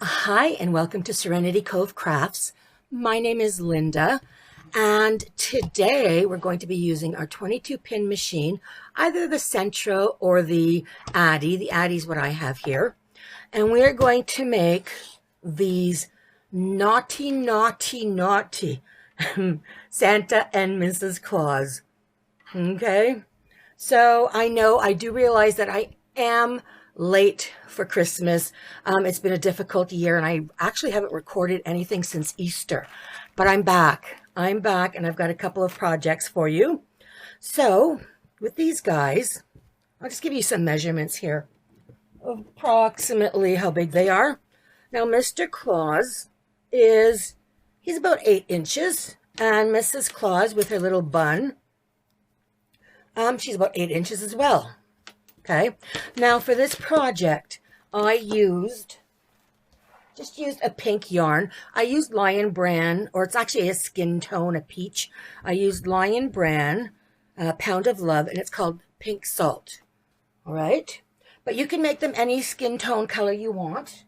Hi, and welcome to Serenity Cove Crafts. My name is Linda, and today we're going to be using our 22-pin machine, either the Sentro or the Addi. The Addi is what I have here. And we're going to make these naughty Santa and Mrs. Claus. Okay? So I know, I do realize that I am late for Christmas. It's been a difficult year, and I actually haven't recorded anything since Easter, but I'm back. And I've got a couple of projects for you. So with these guys, I'll just give you some measurements here of approximately how big they are. Now, Mr. Claus he's about 8 inches, and Mrs. Claus with her little bun, she's about 8 inches as well. Okay, now for this project, I just used a pink yarn. I used Lion Brand, or it's actually a skin tone, a peach. I used Lion Brand, Pound of Love, and it's called Pink Salt. All right, but you can make them any skin tone color you want.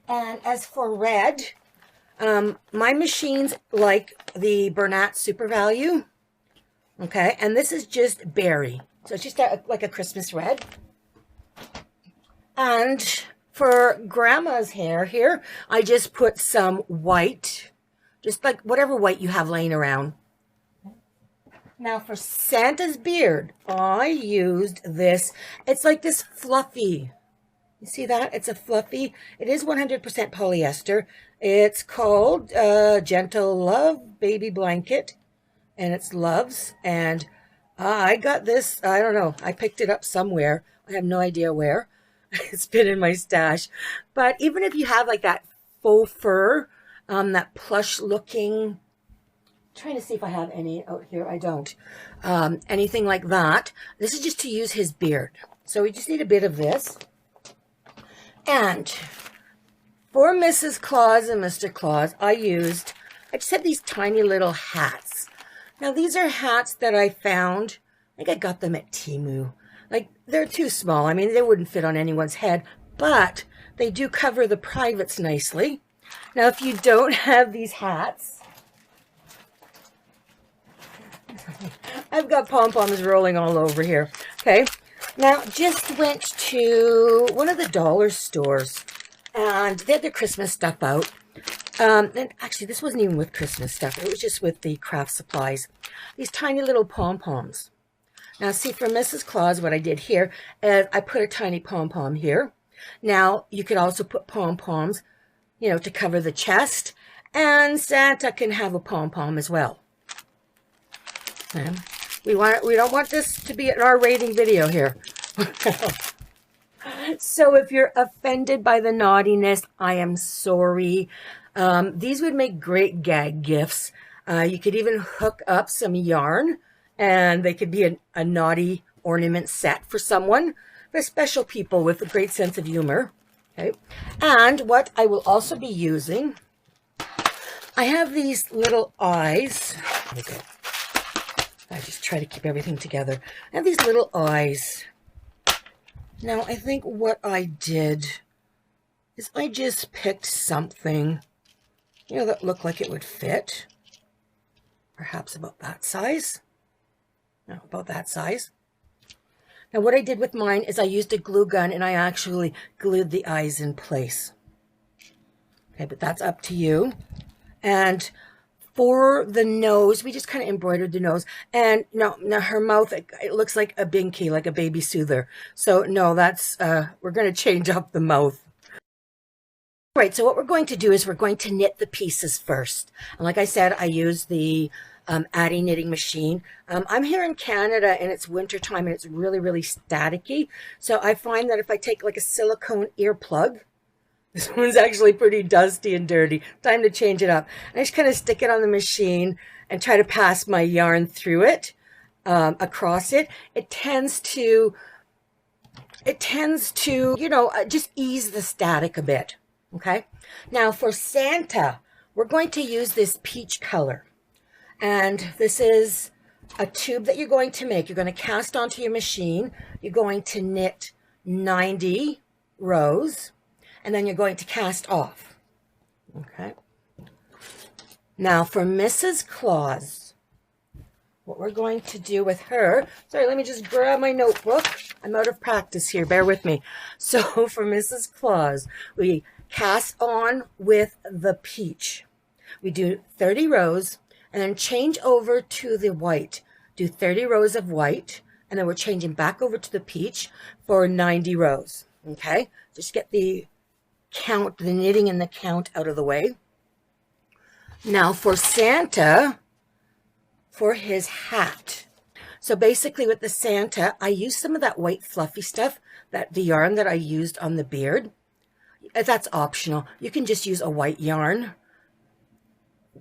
And as for red, my machines like the Bernat Super Value. Okay, and this is just berry. So it's just like a Christmas red. And for Grandma's hair here, I just put some white, just like whatever white you have laying around. Now for Santa's beard, I used this. It's like this fluffy. You see that? It's a fluffy. It is 100% polyester. It's called Gentle Love Baby Blanket. And it's Love's, and I got this, I don't know, I picked it up somewhere. I have no idea where. It's been in my stash. But even if you have like that faux fur, that plush looking, I'm trying to see if I have any out here. I don't. Anything like that. This is just to use his beard. So we just need a bit of this. And for Mrs. Claus and Mr. Claus, I just had these tiny little hats. Now, these are hats that I found. I think I got them at Temu. Like, they're too small. I mean, they wouldn't fit on anyone's head, but they do cover the privates nicely. Now, if you don't have these hats, I've got pom-poms rolling all over here. Okay, now, just went to one of the dollar stores, and they had their Christmas stuff out. And actually, this wasn't even with Christmas stuff. It was just with the craft supplies. These tiny little pom-poms. Now, see, for Mrs. Claus, what I did here is I put a tiny pom-pom here. Now, you could also put pom-poms, you know, to cover the chest. And Santa can have a pom-pom as well. And we don't want this to be an R-rating video here. So if you're offended by the naughtiness, I am sorry. These would make great gag gifts. You could even hook up some yarn, and they could be a naughty ornament set for someone, for special people with a great sense of humor. Okay. And what I will also be using, I have these little eyes. Okay. I just try to keep everything together. I have these little eyes. Now, I think what I did is I just picked something, you know, that looked like it would fit. Perhaps about that size. No, about that size. Now, what I did with mine is I used a glue gun, and I actually glued the eyes in place. Okay, but that's up to you. And for the nose, we just kind of embroidered the nose. And now her mouth, it looks like a binky, like a baby soother. So no, that's, we're going to change up the mouth. All right, so what we're going to do is we're going to knit the pieces first. And like I said, I use the Addi knitting machine. I'm here in Canada, and it's winter time, and it's really, really staticky. So I find that if I take like a silicone earplug, this one's actually pretty dusty and dirty. Time to change it up. I just kind of stick it on the machine and try to pass my yarn through it, across it. It tends to, you know, just ease the static a bit. Okay. Now for Santa, we're going to use this peach color. And this is a tube that you're going to make. You're going to cast onto your machine. You're going to knit 90 rows. and then you're going to cast off. Okay. Now for Mrs. Claus, what we're going to do with her, sorry, let me just grab my notebook. I'm out of practice here, bear with me. So for Mrs. Claus, we cast on with the peach. We do 30 rows and then change over to the white. Do 30 rows of white, and then we're changing back over to the peach for 90 rows. Okay, just get the count, the knitting and the count out of the way. Now for Santa, for his hat. So basically with the Santa, I used some of that white fluffy stuff, the yarn that I used on the beard. That's optional. You can just use a white yarn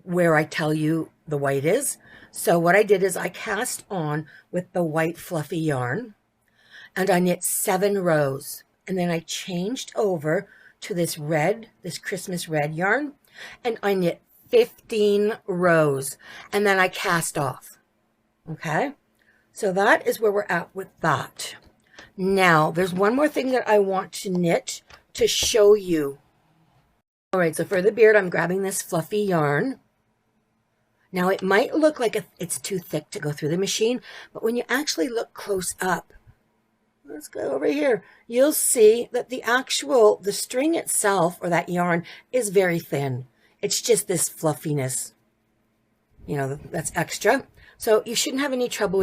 where I tell you the white is. So what I did is I cast on with the white fluffy yarn, and I knit 7 rows. And then I changed over to this red, this Christmas red yarn, and I knit 15 rows, and then I cast off. Okay, so that is where we're at with that. Now, there's one more thing that I want to knit to show you. All right, so for the beard, I'm grabbing this fluffy yarn. Now, it might look like it's too thick to go through the machine, but when you actually look close up, let's go over here, you'll see that the string itself, or that yarn, is very thin. It's just this fluffiness, that's extra. So you shouldn't have any trouble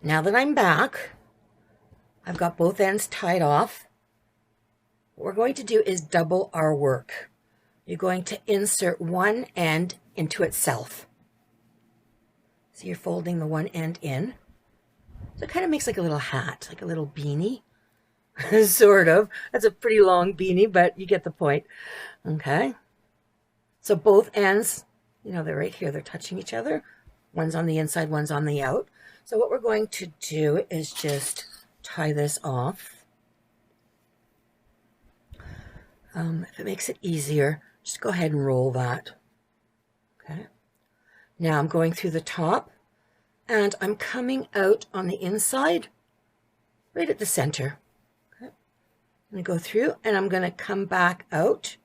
Now that I'm back, I've got both ends tied off. What we're going to do is double our work. You're going to insert one end into itself. So you're folding the one end in. So it kind of makes like a little hat, like a little beanie. Sort of. That's a pretty long beanie, but you get the point. Okay. So both ends, you know, they're right here. They're touching each other. One's on the inside, one's on the out. So what we're going to do is just tie this off. If it makes it easier, just go ahead and roll that. Okay. Now I'm going through the top and I'm coming out on the inside, right at the center. Okay. I'm going to go through and I'm going to come back out,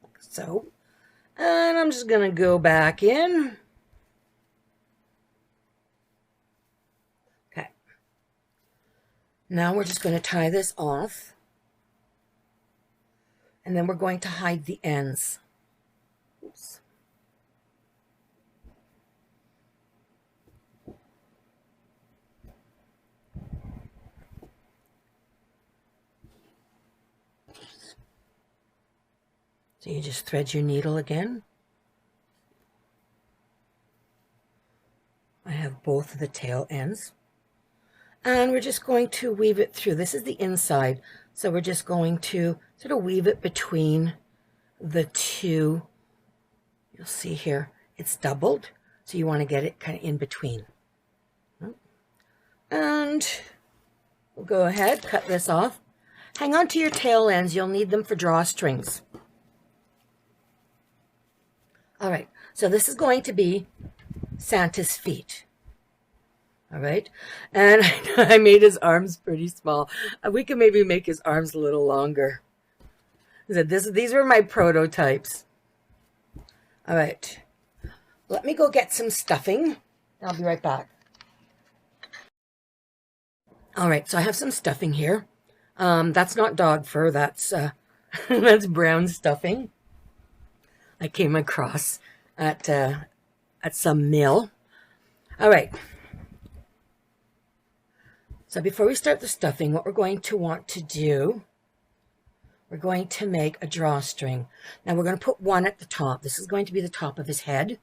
like so. And I'm just going to go back in. Okay. Now we're just going to tie this off. And then we're going to hide the ends. Oops. So you just thread your needle again. I have both of the tail ends. And we're just going to weave it through. This is the inside. So we're just going to sort of weave it between the two. You'll see here, it's doubled. So you want to get it kind of in between. And we'll go ahead, cut this off. Hang on to your tail ends. You'll need them for drawstrings. All right, so this is going to be Santa's feet. All right, and I made his arms pretty small. We can maybe make his arms a little longer. These were my prototypes. All right, let me go get some stuffing. I'll be right back. All right, so I have some stuffing here. That's not dog fur. That's that's brown stuffing. I came across at some mill. All right. So before we start the stuffing, what we're going to want to do, we're going to make a drawstring. Now we're going to put one at the top. This is going to be the top of his head.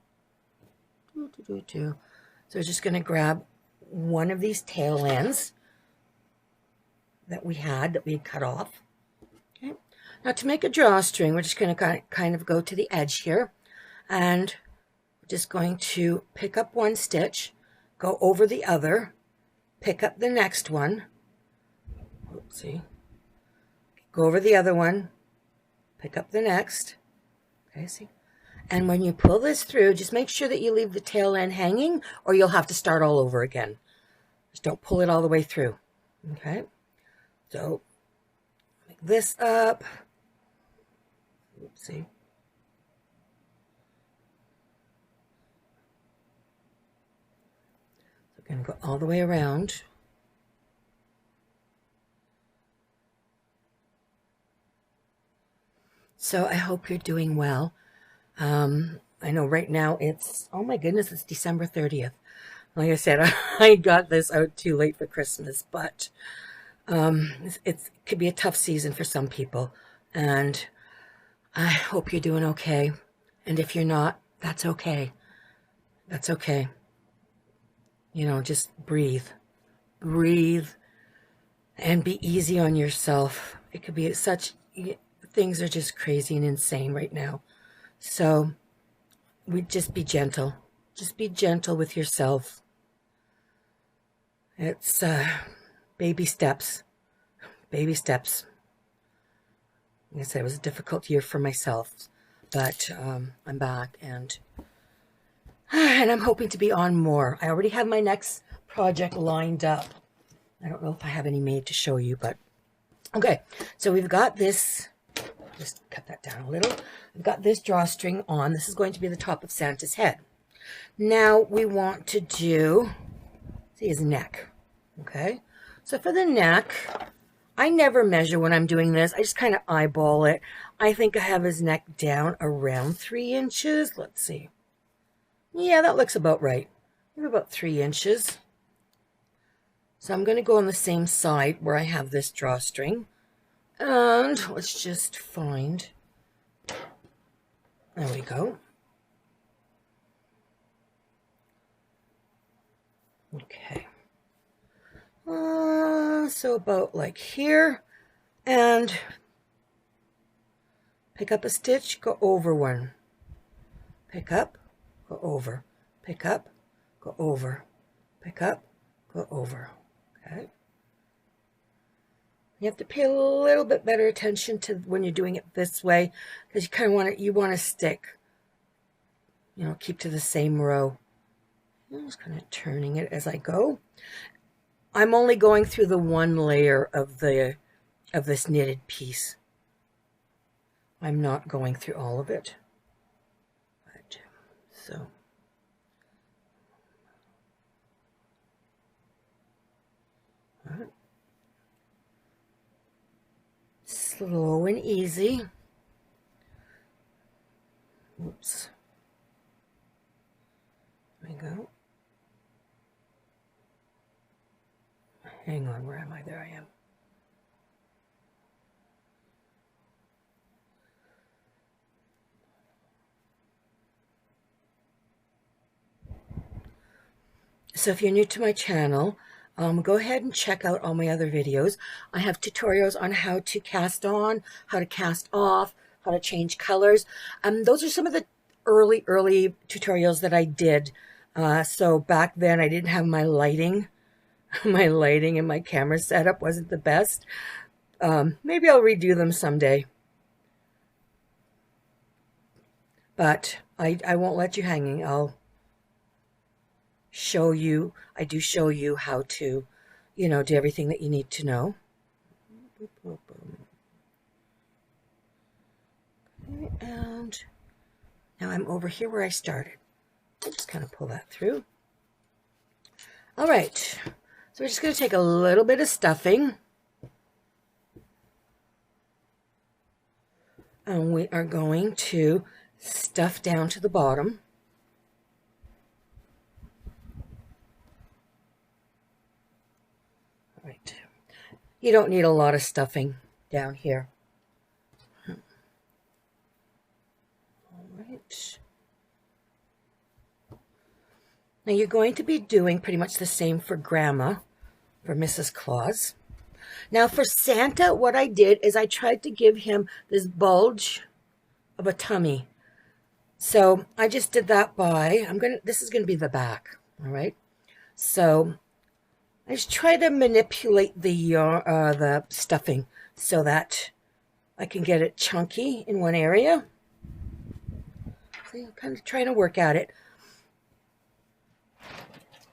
So we're just going to grab one of these tail ends that we had cut off. Okay. Now to make a drawstring, we're just going to kind of go to the edge here, and we're just going to pick up one stitch, go over the other, pick up the next one, oopsie, go over the other one, pick up the next, okay, see? And when you pull this through, just make sure that you leave the tail end hanging or you'll have to start all over again. Just don't pull it all the way through, okay? So, make this up, oopsie. Going to go all the way around. So I hope you're doing well. I know right now it's, oh my goodness, it's December 30th. Like I said, I got this out too late for Christmas, but it could be a tough season for some people. And I hope you're doing okay. And if you're not, that's okay. That's okay. You know, just breathe, and be easy on yourself. It could be things are just crazy and insane right now. So just be gentle. Just be gentle with yourself. It's baby steps, baby steps. Like I said, it was a difficult year for myself, but I'm back and I'm hoping to be on more. I already have my next project lined up. I don't know if I have any made to show you, but okay. So we've got this, just cut that down a little. We've got this drawstring on. This is going to be the top of Santa's head. Now we want to do, see, his neck. Okay. So for the neck, I never measure when I'm doing this. I just kind of eyeball it. I think I have his neck down around 3 inches. Let's see. Yeah, that looks about right. Maybe about 3 inches. So I'm going to go on the same side where I have this drawstring. And let's just find, there we go. Okay. So about like here, and pick up a stitch, go over one. Pick up, go over. Pick up, go over. Pick up, go over. Okay. You have to pay a little bit better attention to when you're doing it this way, because you kind of want to stick, you know, keep to the same row. I'm just kind of turning it as I go. I'm only going through the one layer of this knitted piece. I'm not going through all of it. Right. So right. Slow and easy. Oops. There we go. Hang on, where am I? There I am. So if you're new to my channel, go ahead and check out all my other videos. I have tutorials on how to cast on, how to cast off, how to change colors. Those are some of the early tutorials that I did. So back then I didn't have my lighting. My lighting and my camera setup wasn't the best. Maybe I'll redo them someday. But I won't let you hanging. I'll show you, I do show you how to, you know, do everything that you need to know. Okay, and now I'm over here where I started. Just kind of pull that through. All right, so we're just going to take a little bit of stuffing. And we are going to stuff down to the bottom. All right. You don't need a lot of stuffing down here. All right. Now you're going to be doing pretty much the same for Grandma, for Mrs. Claus. Now for Santa, what I did is I tried to give him this bulge of a tummy. So I just did that by, this is going to be the back, all right? So I just try to manipulate the stuffing so that I can get it chunky in one area. So I'm kind of trying to work at it.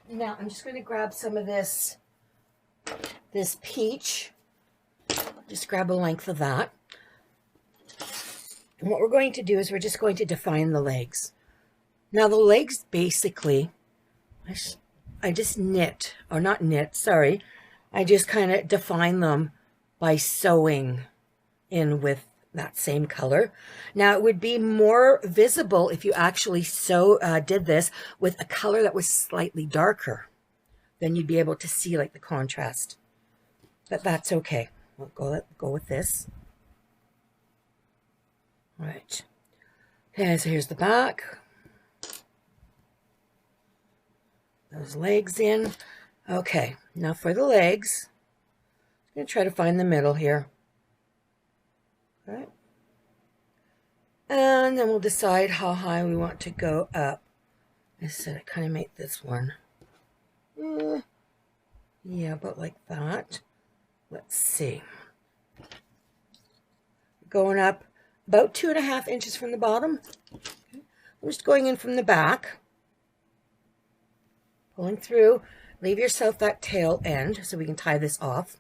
Now I'm just going to grab some of this peach. Just grab a length of that. And what we're going to do is we're just going to define the legs. Now the legs basically, I just knit, or not knit, sorry. I just kind of define them by sewing in with that same color. Now it would be more visible if you actually did this with a color that was slightly darker. Then you'd be able to see like the contrast. But that's okay. We'll go with this. All right. Okay, so here's the back. Those legs in. Okay, now for the legs, I'm going to try to find the middle here. All right. And then we'll decide how high we want to go up. I said I kind of make this one. Yeah, about like that. Let's see. Going up about 2.5 inches from the bottom. Okay. I'm just going in from the back. Pulling through. Leave yourself that tail end so we can tie this off.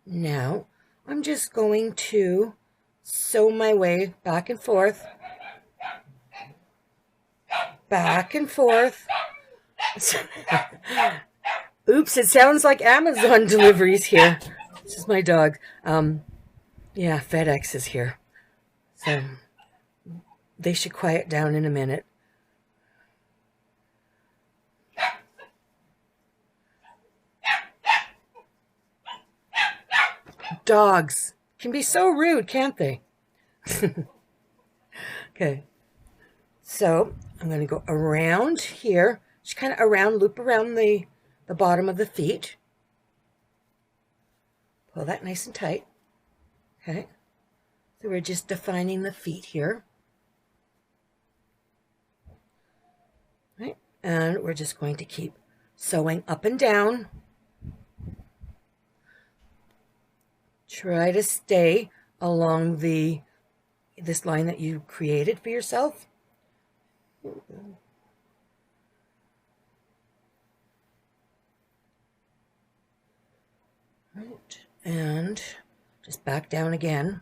Now, I'm just going to sew my way back and forth. Back and forth. Oops, it sounds like Amazon deliveries here. This is my dog. Yeah, FedEx is here. So they should quiet down in a minute. dogs can be so rude, can't they? Okay, so I'm going to go around here, just kind of loop around the bottom of the feet. Pull that nice and tight. Okay, so we're just defining the feet here. Right, and we're just going to keep sewing up and down. Try to stay along this line that you created for yourself. Right, and just back down again.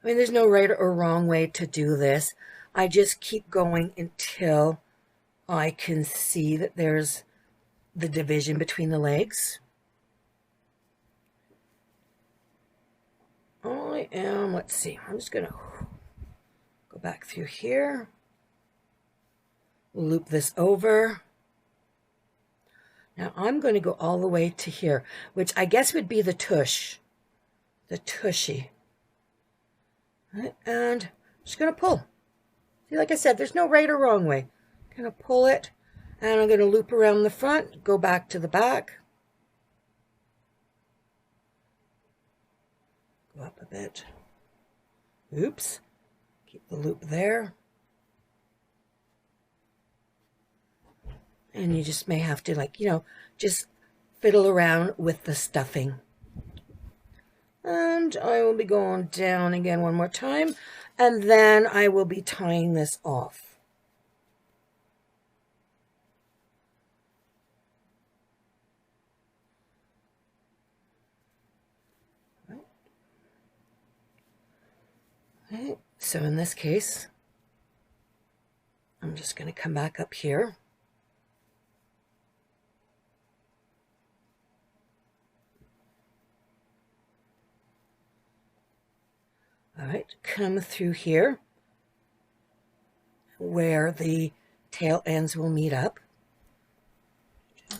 I mean, there's no right or wrong way to do this. I just keep going until I can see that there's the division between the legs. Let's see, I'm just gonna go back through here, loop this over. Now I'm going to go all the way to here, which I guess would be the tush, the tushy. Right, and I'm just going to pull. See, like I said, there's no right or wrong way. I'm going to pull it, and I'm going to loop around the front, go back to the back. Go up a bit. Oops. Keep the loop there. And you just may have to, like, just fiddle around with the stuffing. And I will be going down again one more time, and then I will be tying this off. Okay, so in this case, I'm just going to come back up here. All right, come through here where the tail ends will meet up.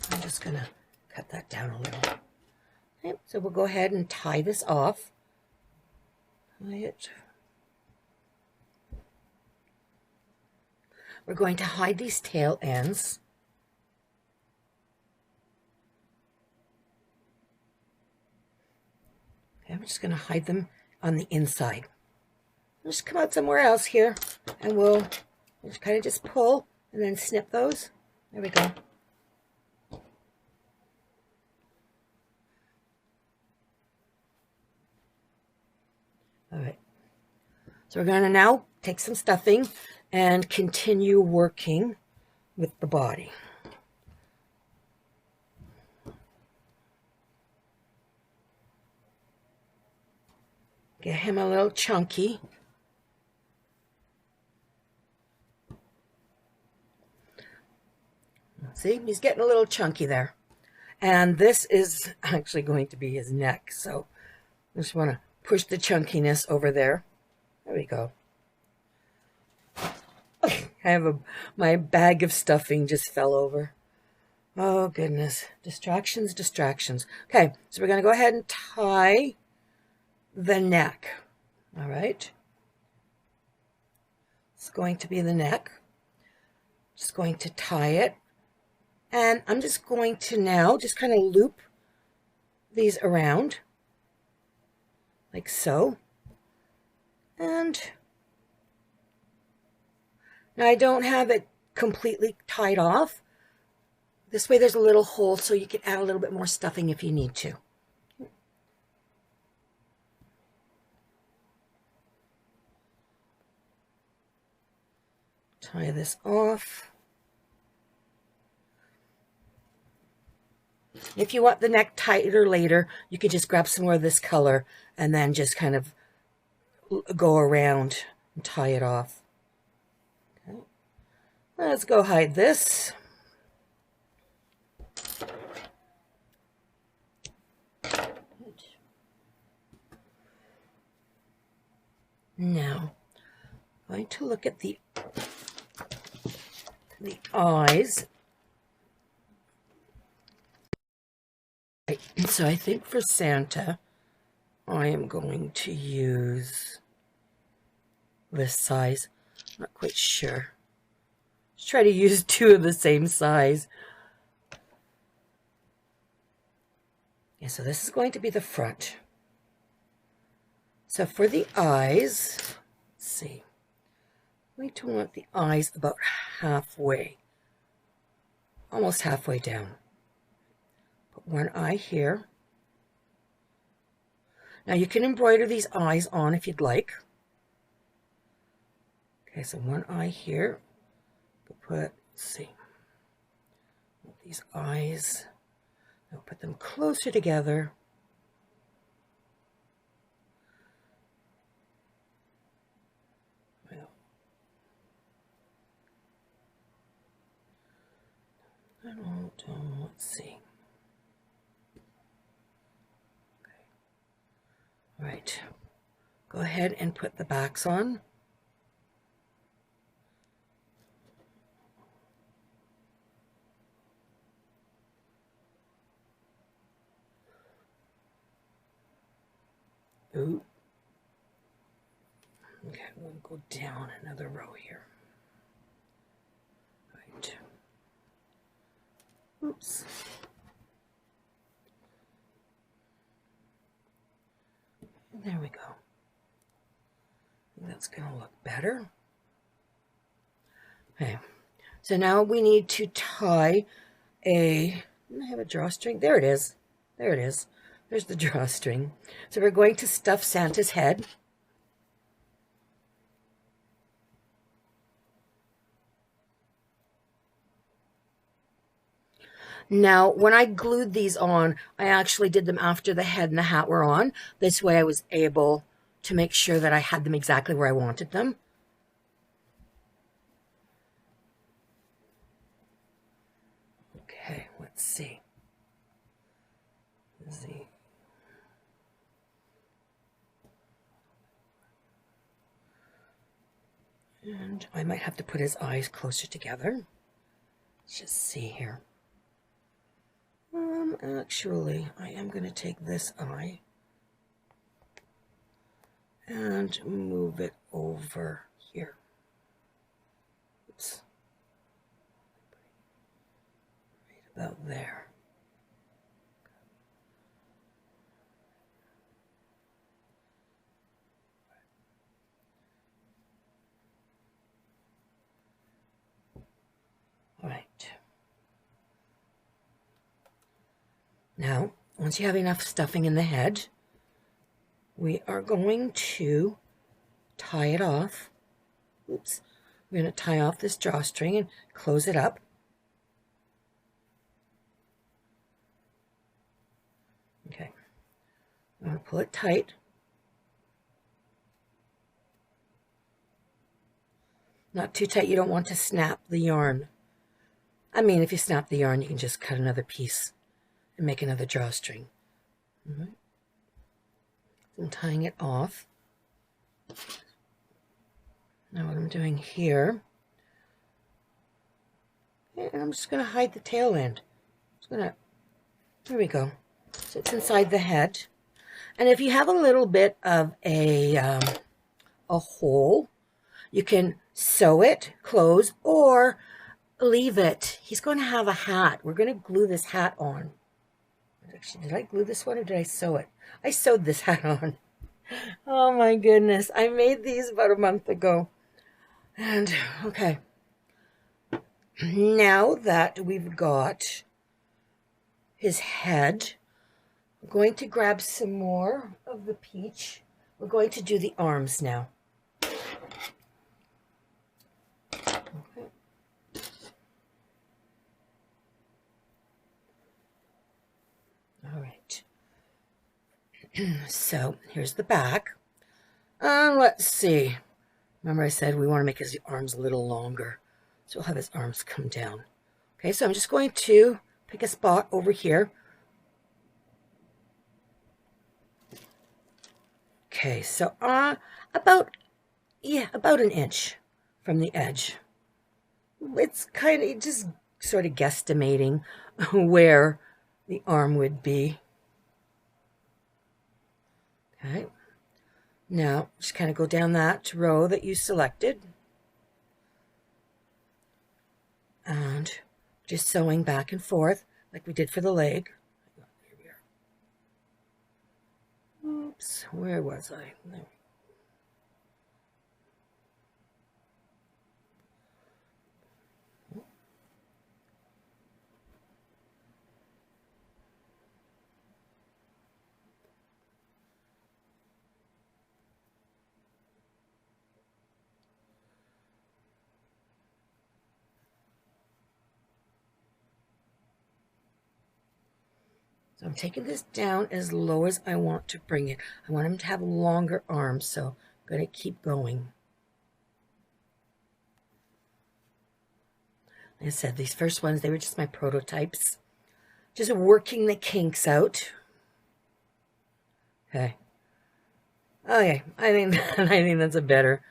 I'm just going to cut that down a little. Okay, so we'll go ahead and tie this off. Tie it. We're going to hide these tail ends. Okay, I'm just going to hide them on the inside. Just come out somewhere else here, and we'll just kind of just pull and then snip those. There we go. All right. So we're going to now take some stuffing and continue working with the body. Get him a little chunky. See, he's getting a little chunky there. And this is actually going to be his neck. So I just want to push the chunkiness over there. There we go. I have my bag of stuffing just fell over. Oh, goodness. Distractions, distractions. Okay, so we're going to go ahead and tie the neck. All right. It's going to be the neck. Just going to tie it. And I'm just going to now just kind of loop these around like so. And now I don't have it completely tied off. This way there's a little hole so you can add a little bit more stuffing if you need to. Tie this off. If you want the neck tighter later, you could just grab some more of this color and then just kind of go around and tie it off. Okay. Let's go hide this. Now, I'm going to look at the eyes. right, so I think for Santa, I am going to use this size. Not quite sure. Let's try to use two of the same size. Yeah, so this is going to be the front. So for the eyes, let's see. We don't want the eyes about halfway. Almost halfway down. Put one eye here. Now you can embroider these eyes on if you'd like. Okay, so one eye here. Put, let's see, these eyes. I'll put them closer together. Let's see. Okay. All right. Go ahead and put the backs on. Ooh. Okay, we'll go down another row here. Right. Oops. There we go. That's going to look better. Okay, so now we need to tie I have a drawstring. There it is. There it is. There's the drawstring. So we're going to stuff Santa's head. Now, when I glued these on, I actually did them after the head and the hat were on. This way I was able to make sure that I had them exactly where I wanted them. Okay, let's see. Let's see. And I might have to put his eyes closer together. Let's just see here. Actually, I am going to take this eye and move it over here. Oops. Right about there. All right. Now, once you have enough stuffing in the head, we are going to tie it off. Oops. We're going to tie off this drawstring and close it up. Okay. I'm going to pull it tight. Not too tight. You don't want to snap the yarn. I mean, if you snap the yarn, you can just cut another piece and make another drawstring. All right. I'm tying it off. Now what I'm doing here, and I'm just going to hide the tail end. There we go. So it's inside the head. And if you have a little bit of a hole, you can sew it closed or leave it. He's going to have a hat. We're going to glue this hat on. Actually, did I glue this one or did I sew it? I sewed this hat on. Oh my goodness. I made these about a month ago. And, okay. Now that we've got his head, we're going to grab some more of the peach. We're going to do the arms now. Okay. All right. So here's the back. Let's see. Remember I said we want to make his arms a little longer. So we'll have his arms come down. Okay, so I'm just going to pick a spot over here. Okay, so about an inch from the edge. It's kind of just sort of guesstimating where the arm would be. Okay. Now, just kind of go down that row that you selected. And just sewing back and forth like we did for the leg. Here we are. Oops, where was I? There. So I'm taking this down as low as I want to bring it. I want him to have longer arms, so I'm going to keep going. Like I said, these first ones, they were just my prototypes. Just working the kinks out. Okay. Okay, I think that's a better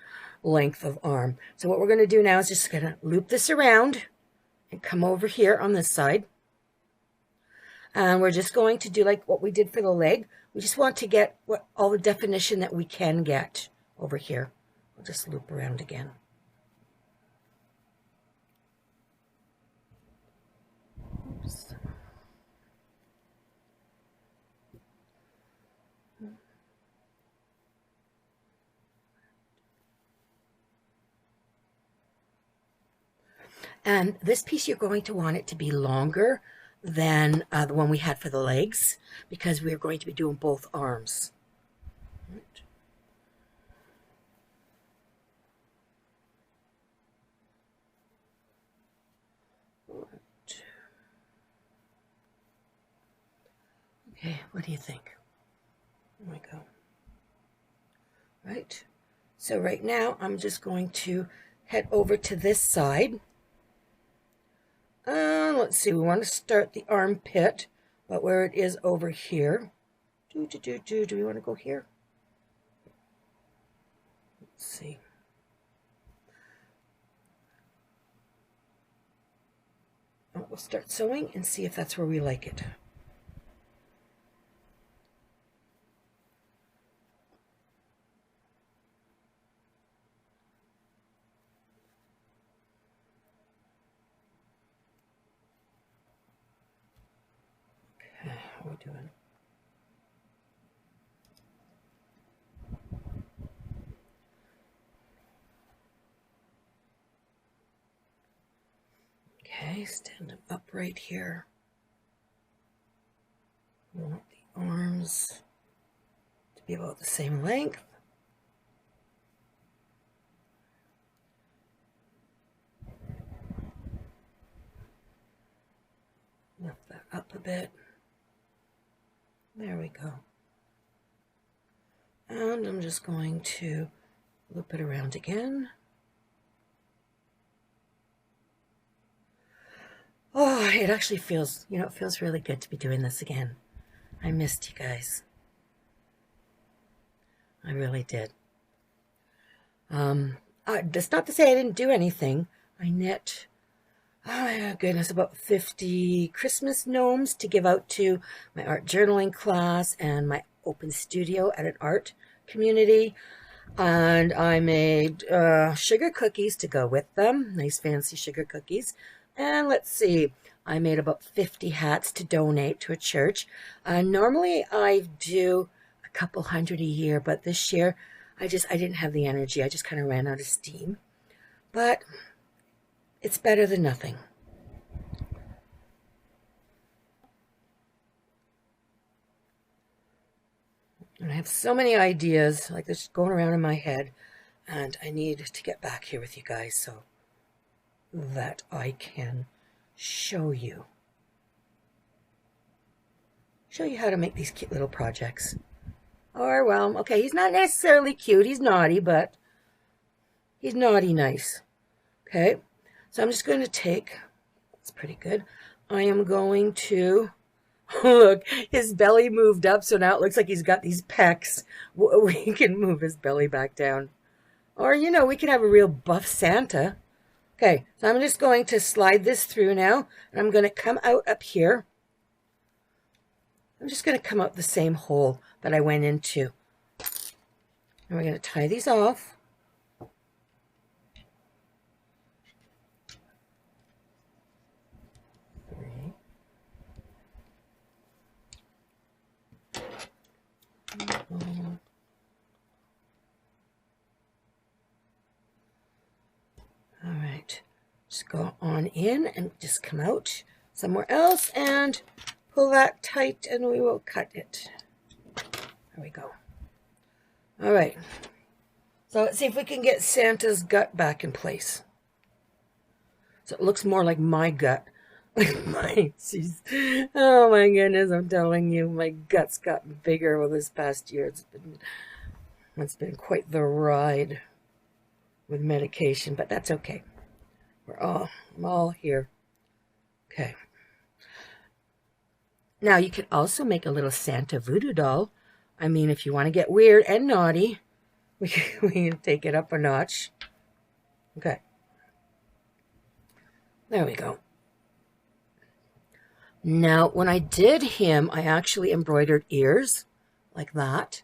length of arm. So what we're going to do now is just going to loop this around and come over here on this side. And we're just going to do like what we did for the leg. We just want to get all the definition that we can get over here. We'll just loop around again. Oops. And this piece, you're going to want it to be longer than the one we had for the legs, because we're going to be doing both arms. Right. Okay, what do you think? There we go. Right. So right now, I'm just going to head over to this side. Let's see, we want to start the armpit, but where it is over here. Do we want to go here? Let's see. We'll start sewing and see if that's where we like it. Okay, how are we doing? Okay, stand them up right here. We want the arms to be about the same length. Lift that up a bit. There we go. And I'm just going to loop it around again. Oh, it actually feels, it feels really good to be doing this again. I missed you guys. I really did. That's not to say I didn't do anything. I knit, oh my goodness, about 50 Christmas gnomes to give out to my art journaling class and my open studio at an art community. And I made sugar cookies to go with them, nice fancy sugar cookies. And let's see, I made about 50 hats to donate to a church. Normally I do a couple hundred a year, but this year I didn't have the energy. I just kind of ran out of steam. But it's better than nothing. And I have so many ideas, like this going around in my head, and I need to get back here with you guys so that I can show you how to make these cute little projects. Or, well, okay, he's not necessarily cute, he's naughty, but he's naughty nice. Okay, so I'm just going to take, that's pretty good, I am going to, look, his belly moved up, so now it looks like he's got these pecs. We can move his belly back down. Or, we can have a real buff Santa. Okay, so I'm just going to slide this through now, and I'm going to come out up here. I'm just going to come out the same hole that I went into And we're going to tie these off. All right, just go on in and just come out somewhere else and pull that tight and we will cut it. There we go. All right, so let's see if we can get Santa's gut back in place. So it looks more like my gut. Oh my goodness, I'm telling you, my gut's gotten bigger over this past year. It's been quite the ride with medication, but that's okay. I'm all here. Okay. Now you can also make a little Santa voodoo doll. I mean, if you want to get weird and naughty, we can take it up a notch. Okay. There we go. Now, when I did him, I actually embroidered ears like that,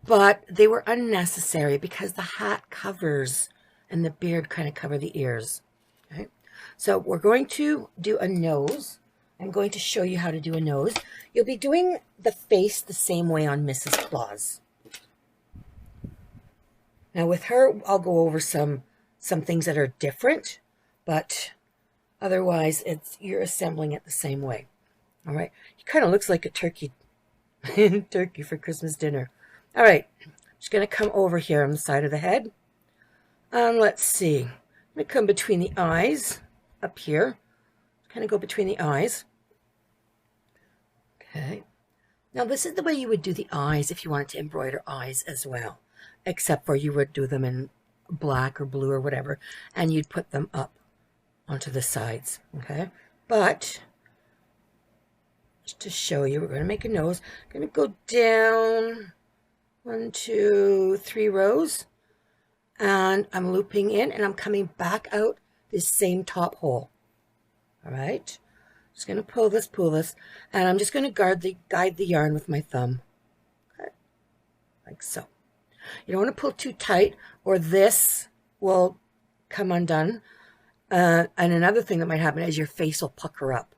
but they were unnecessary because the hat covers and the beard kind of cover the ears. Okay. So we're going to do a nose. I'm going to show you how to do a nose. You'll be doing the face the same way on Mrs. Claus. Now with her, I'll go over some things that are different, but otherwise you're assembling it the same way. All right. He kind of looks like a turkey turkey for Christmas dinner. All right. I'm just going to come over here on the side of the head. Let's see. I'm going to come between the eyes up here. Kind of go between the eyes. Okay. Now this is the way you would do the eyes if you wanted to embroider eyes as well, except for you would do them in black or blue or whatever, and you'd put them up onto the sides. Okay. But just to show you, we're going to make a nose. I'm going to go down 1, 2, 3 rows, and I'm looping in and I'm coming back out this same top hole. All right, just going to pull this, and I'm just going to guide the yarn with my thumb, okay, like so. You don't want to pull too tight or this will come undone. And another thing that might happen is your face will pucker up,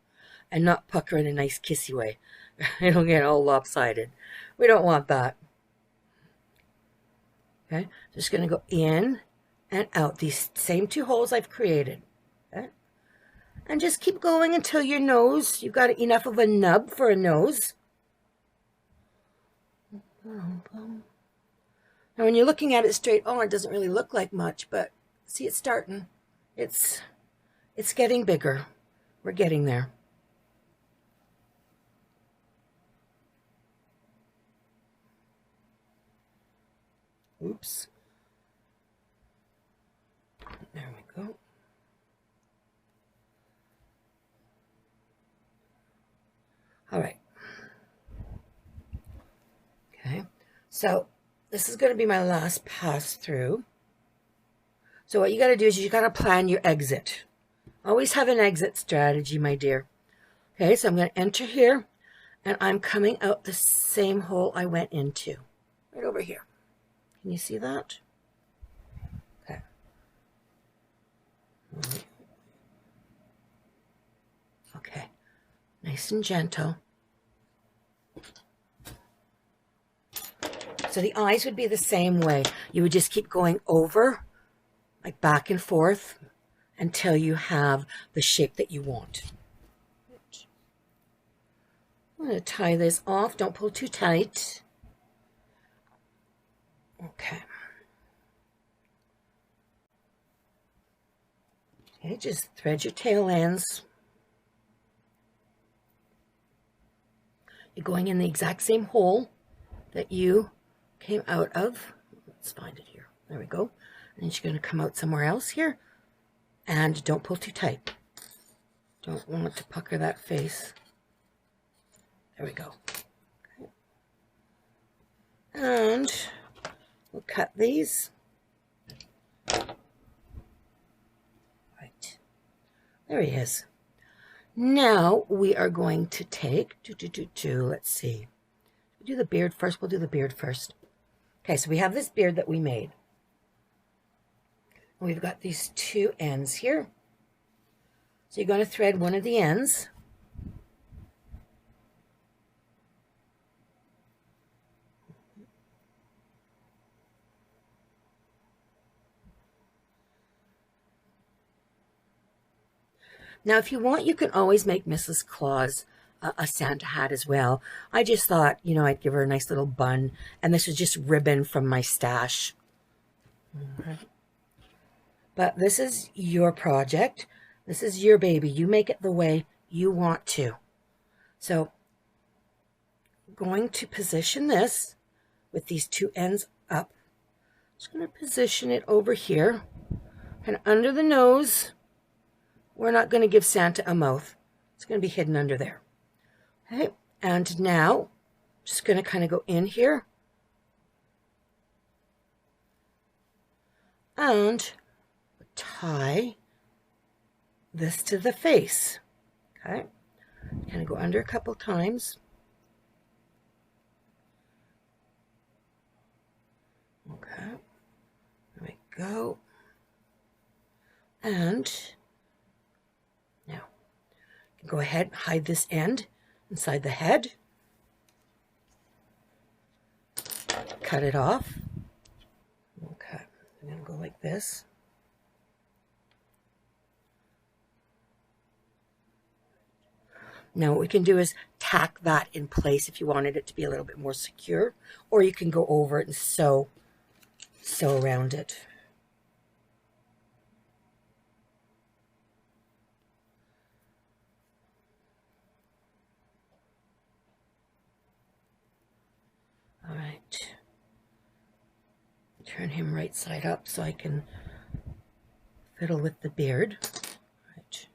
and not pucker in a nice kissy way. It'll get all lopsided. We don't want that. Okay, just going to go in and out these same 2 holes I've created. Okay. And just keep going until your nose, you've got enough of a nub for a nose. Now when you're looking at it straight on, it doesn't really look like much, but see, it's starting. It's getting bigger. We're getting there. Oops. There we go. All right. Okay. So this is going to be my last pass through. So what you got to do is you got to plan your exit. Always have an exit strategy, my dear. Okay, so I'm going to enter here, and I'm coming out the same hole I went into. Right over here. Can you see that? Okay. Okay. Nice and gentle. So the eyes would be the same way. You would just keep going over, like back and forth, until you have the shape that you want. I'm going to tie this off. Don't pull too tight. Okay. Okay, just thread your tail ends. You're going in the exact same hole that you came out of. Let's find it here. There we go. And then you're going to come out somewhere else here. And don't pull too tight. Don't want to pucker that face. There we go. Okay. And we'll cut these. Right. There he is. Now we are going to take, let's see. Do the beard first. We'll do the beard first. Okay, so we have this beard that we made. We've got these two ends here. So you're going to thread one of the ends. Now, if you want, you can always make Mrs. Claus a Santa hat as well. I just thought, you know, I'd give her a nice little bun, and this is just ribbon from my stash. Okay. But this is your project. This is your baby. You make it the way you want to. So, I'm going to position this with these two ends up. Just going to position it over here and under the nose. We're not going to give Santa a mouth. It's going to be hidden under there. Okay, and now just going to kind of go in here and tie this to the face. Okay, kind of go under a couple times. Okay, there we go. And now you can go ahead and hide this end inside the head. Cut it off. Okay, I'm going to go like this. Now what we can do is tack that in place if you wanted it to be a little bit more secure, or you can go over it and sew around it. All right. Turn him right side up so I can fiddle with the beard. Right.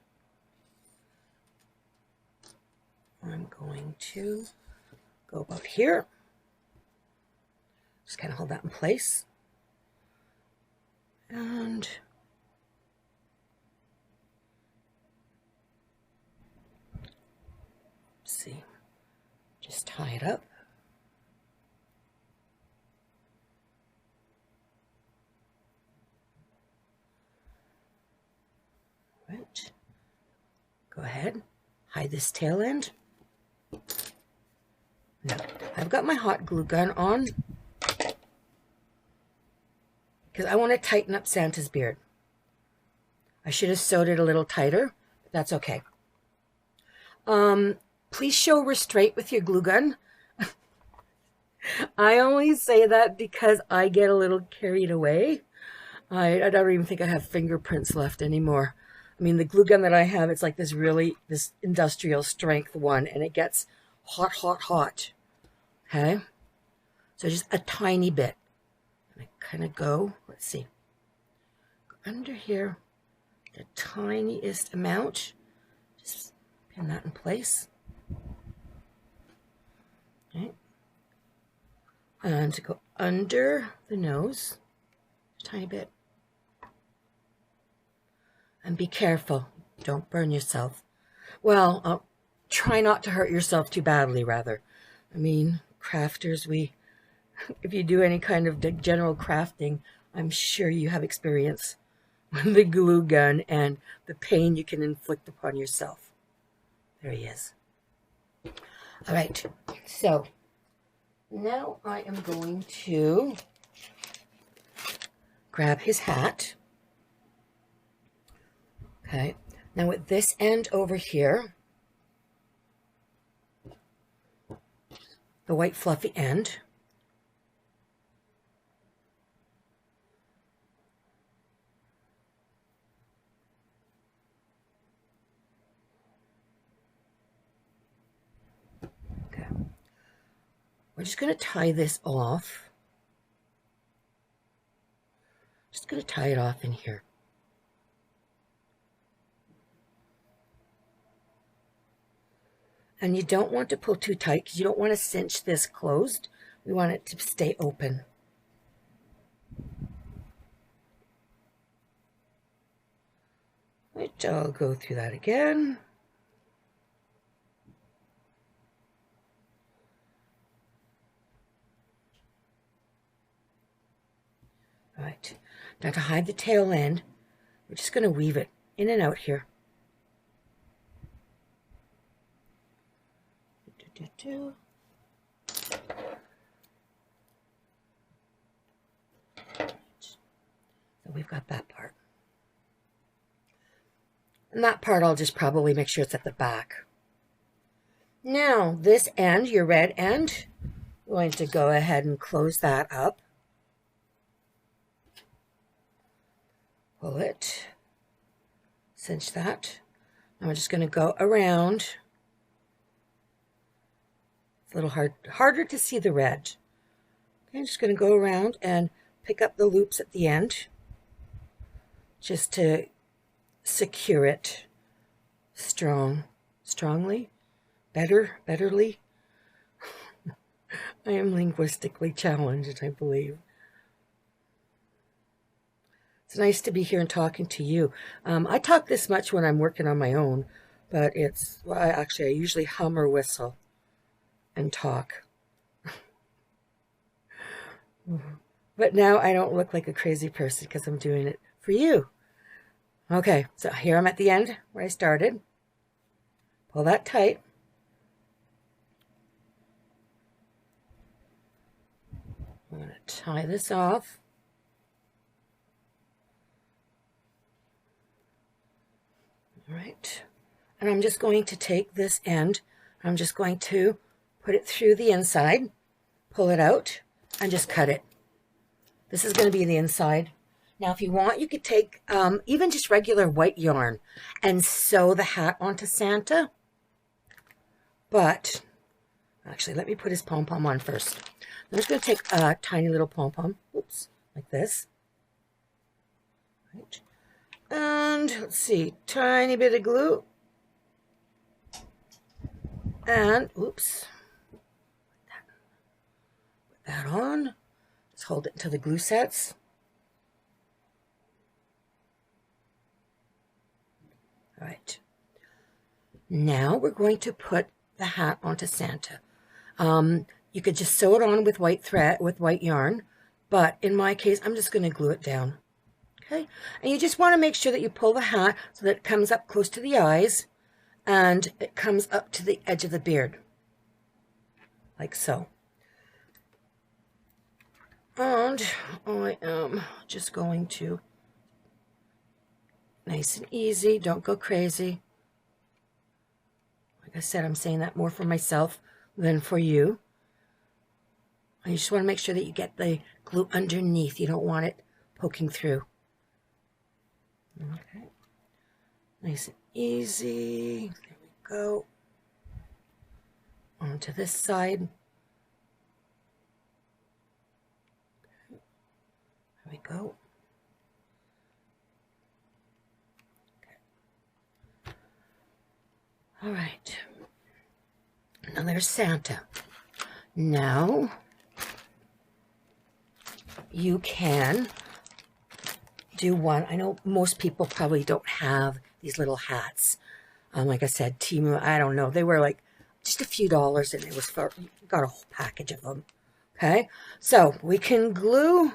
I'm going to go about here. Just kind of hold that in place. And see, just tie it up. Right. Go ahead, hide this tail end. Now, I've got my hot glue gun on because I want to tighten up Santa's beard. I should have sewed it a little tighter, but that's okay. Please show restraint with your glue gun. I only say that because I get a little carried away. I don't even think I have fingerprints left anymore. I mean, the glue gun that I have, it's like this industrial strength one, and it gets hot, hot, hot. Okay? So just a tiny bit. And I kind of go, let's see, go under here, the tiniest amount. Just pin that in place. Okay. And to go under the nose, a tiny bit. And be careful. Don't burn yourself. Well, try not to hurt yourself too badly, rather. I mean, crafters, if you do any kind of general crafting, I'm sure you have experience with the glue gun and the pain you can inflict upon yourself. There he is. All right, so now I am going to grab his hat. Okay, now with this end over here, the white fluffy end, okay, we're just going to tie this off. Just going to tie it off in here. And you don't want to pull too tight because you don't want to cinch this closed. We want it to stay open. Right, I'll go through that again. All right. Now to hide the tail end, we're just going to weave it in and out here. So we've got that part. And that part I'll just probably make sure it's at the back. Now this end, your red end, I'm going to go ahead and close that up. Pull it. Cinch that. Now I'm just going to go around. It's a little harder to see the red. Okay, I'm just going to go around and pick up the loops at the end just to secure it strongly, betterly. I am linguistically challenged, I believe. It's nice to be here and talking to you. I talk this much when I'm working on my own, but well, I usually hum or whistle and talk. But now I don't look like a crazy person because I'm doing it for you. Okay, so here I'm at the end where I started. Pull that tight. I'm going to tie this off. All right, and I'm just going to take this end, I'm just going to put it through the inside, pull it out, and just cut it. This is going to be the inside. Now, if you want, you could take even just regular white yarn and sew the hat onto Santa. But, actually, let me put his pom-pom on first. I'm just going to take a tiny little pom-pom, oops, like this. Right. And, let's see, tiny bit of glue. And, oops, put that on. Let's hold it until the glue sets. All right. Now we're going to put the hat onto Santa. You could just sew it on with white thread, with white yarn, but in my case, I'm just going to glue it down. Okay, and you just want to make sure that you pull the hat so that it comes up close to the eyes and it comes up to the edge of the beard, like so. And I am just going to, nice and easy, don't go crazy. Like I said, I'm saying that more for myself than for you. You just want to make sure that you get the glue underneath. You don't want it poking through. Okay, nice and easy. There we go. Onto this side. Okay. There we go. Okay. All right. Now there's Santa. Now you can do one. I know most people probably don't have these little hats. Like I said, Temu, I don't know. They were like just a few dollars and it was for, you got a whole package of them. Okay, so we can glue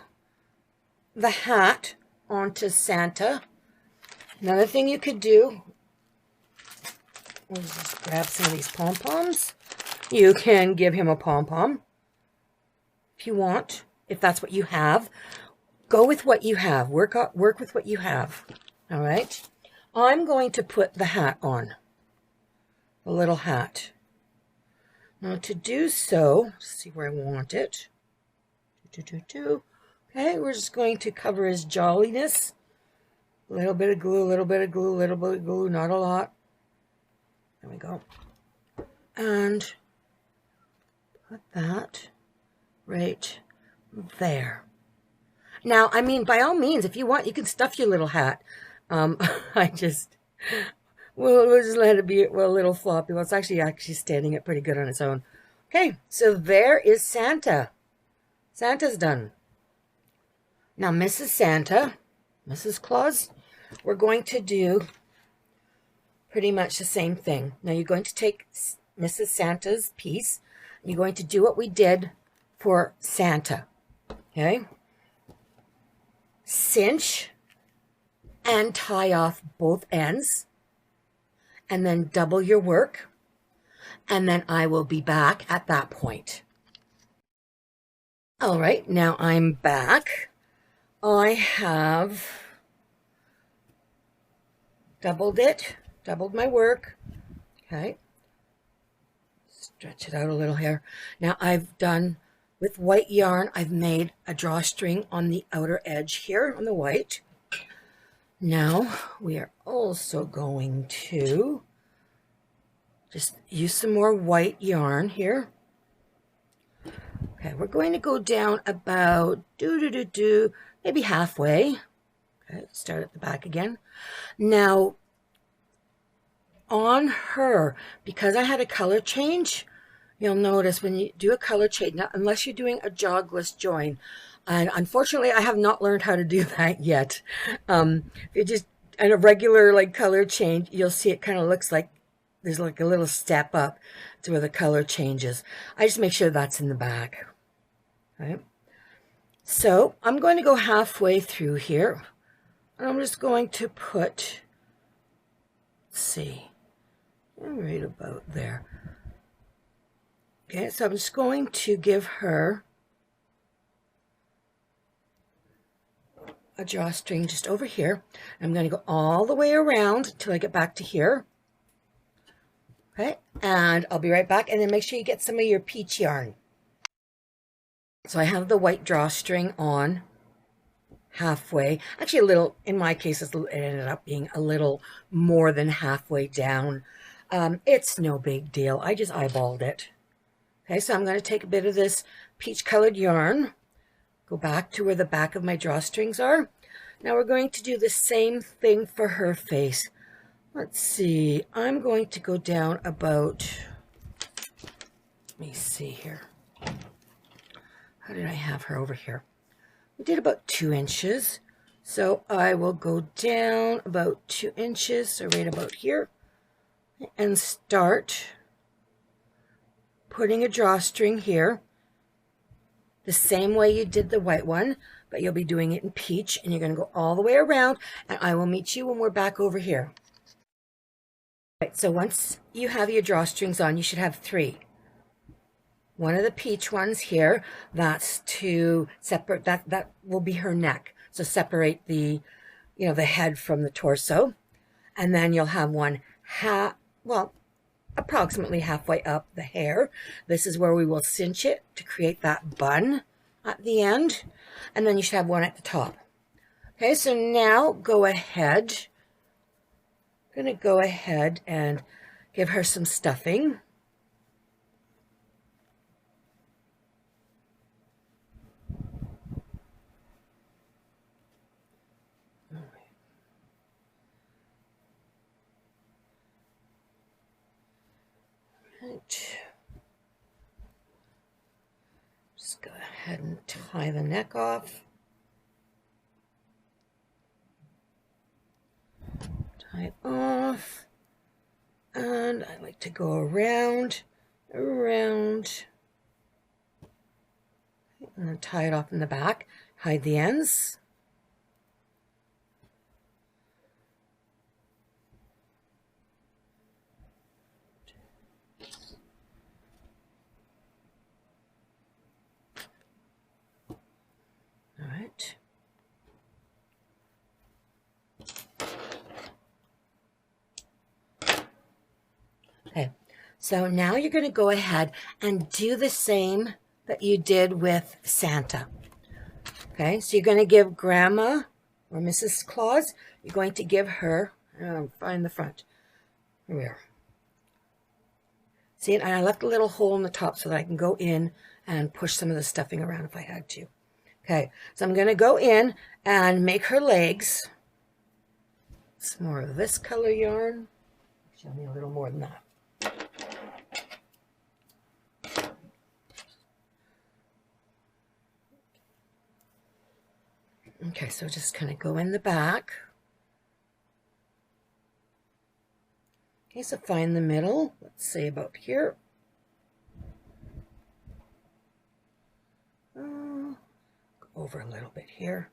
the hat onto Santa. Another thing you could do is just grab some of these pom-poms. You can give him a pom-pom if you want, if that's what you have. Go with what you have. Work with what you have. All right. I'm going to put the hat on. The little hat. Now to do so, see where I want it. Okay, we're just going to cover his jolliness. A little bit of glue, a little bit of glue, a little bit of glue, not a lot. There we go. And put that right there. Now, I mean, by all means, if you want, you can stuff your little hat. We'll just let it be a little floppy. Well, it's actually standing up pretty good on its own. Okay, so there is Santa. Santa's done. Now, Mrs. Santa, Mrs. Claus, we're going to do pretty much the same thing. Now, you're going to take Mrs. Santa's piece. You're going to do what we did for Santa. Okay? cinch and tie off both ends, and then double your work, and then I will be back at that point. All right, now I'm back. I have doubled my work. Okay, stretch it out a little here. Now I've done, with white yarn, I've made a drawstring on the outer edge here on the white. Now we are also going to just use some more white yarn here. Okay, we're going to go down about maybe halfway. Okay, start at the back again. Now on her, because I had a color change, you'll notice when you do a color change, now, unless you're doing a jogless join, and unfortunately I have not learned how to do that yet. If you just, in a regular like color change, you'll see it kind of looks like there's like a little step up to where the color changes. I just make sure that's in the back. Right? So I'm going to go halfway through here, and I'm just going to put, let's see, right about there. Okay, so I'm just going to give her a drawstring just over here. I'm going to go all the way around until I get back to here. Okay, and I'll be right back, and then make sure you get some of your peach yarn. So I have the white drawstring on halfway. Actually, a little, in my case, it ended up being a little more than halfway down. It's no big deal. I just eyeballed it. Okay, so I'm going to take a bit of this peach colored yarn, go back to where the back of my drawstrings are. Now we're going to do the same thing for her face. Let's see, I'm going to go down about, let me see here. How did I have her over here? We did about 2 inches. So I will go down about 2 inches, so right about here, and start putting a drawstring here the same way you did the white one, but you'll be doing it in peach, and you're going to go all the way around, and I will meet you when we're back over here. Right, so once you have your drawstrings on, you should have 3. One of the peach ones here, that's to separate, that will be her neck. So separate the, the head from the torso. And then you'll have one approximately halfway up the hair. This is where we will cinch it to create that bun at the end. And then you should have one at the top. Okay, so now go ahead. I'm going to go ahead and give her some stuffing. Just go ahead and tie the neck off. Tie it off. And I like to go around, and then tie it off in the back. Hide the ends. All right. Okay, so now you're going to go ahead and do the same that you did with Santa. Okay, so you're going to give Grandma or Mrs. Claus, you're going to give her, find the front. Here we are. See, and I left a little hole in the top so that I can go in and push some of the stuffing around if I had to. Okay, so I'm going to go in and make her legs. Some more of this color yarn. Show me a little more than that. Okay, so just kind of go in the back. Okay, so find the middle. Let's say about here. Go over a little bit here.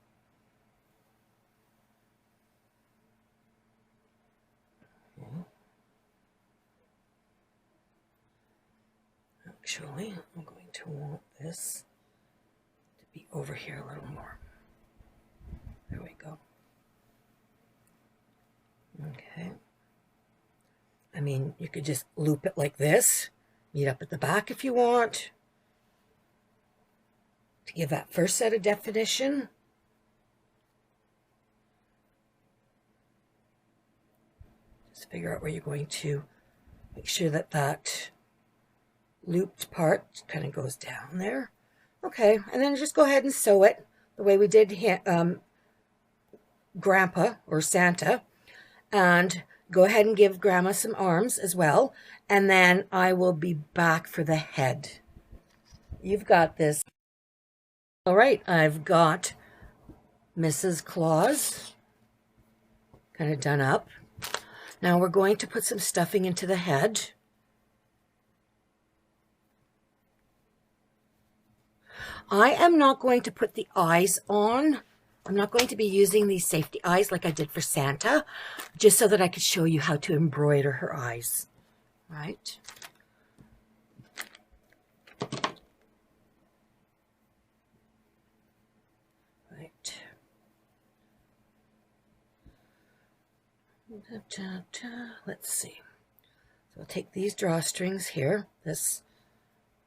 Actually, I'm going to want this to be over here a little more. There we go. Okay. I mean, you could just loop it like this, meet up at the back if you want, to give that first set of definition. Just figure out where you're going to make sure that that looped part kind of goes down there. Okay, and then just go ahead and sew it the way we did Grandpa or Santa, and go ahead and give Grandma some arms as well, and then I will be back for the head. You've got this. All right, I've got Mrs. Claus kind of done up. Now we're going to put some stuffing into the head. I am not going to put the eyes on. I'm not going to be using these safety eyes like I did for Santa, just so that I could show you how to embroider her eyes. Right? Right. Let's see. So I'll take these drawstrings here, the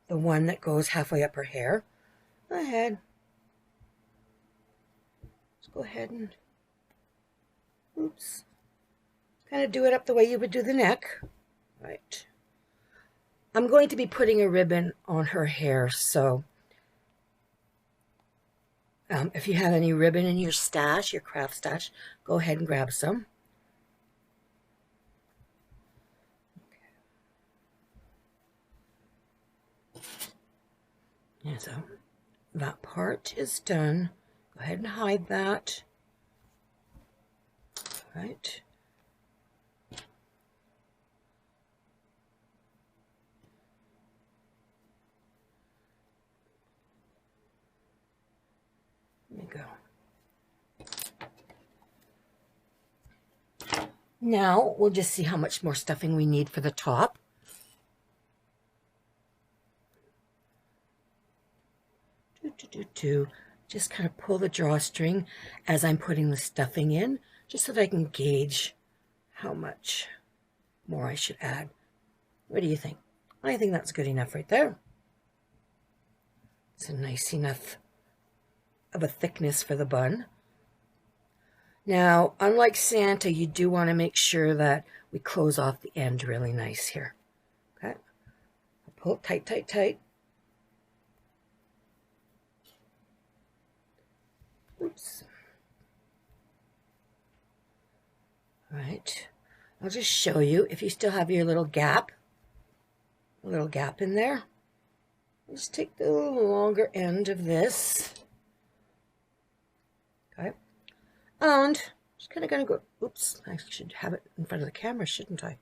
one that goes halfway up her hair. Go ahead. Let's go ahead and, oops, kind of do it up the way you would do the neck. Right. I'm going to be putting a ribbon on her hair, so if you have any ribbon in your stash, your craft stash, go ahead and grab some. Yeah, so that part is done. Go ahead and hide that. All right. There we go. Now we'll just see how much more stuffing we need for the top. Just kind of pull the drawstring as I'm putting the stuffing in, just so that I can gauge how much more I should add. What do you think? I think that's good enough right there. It's a nice enough of a thickness for the bun. Now, unlike Santa, you do want to make sure that we close off the end really nice here. Okay? Pull it tight, tight, tight. Oops. All right. I'll just show you if you still have your little gap, in there. Just take the little longer end of this. Okay. And just kind of going to go, oops, I should have it in front of the camera, shouldn't I?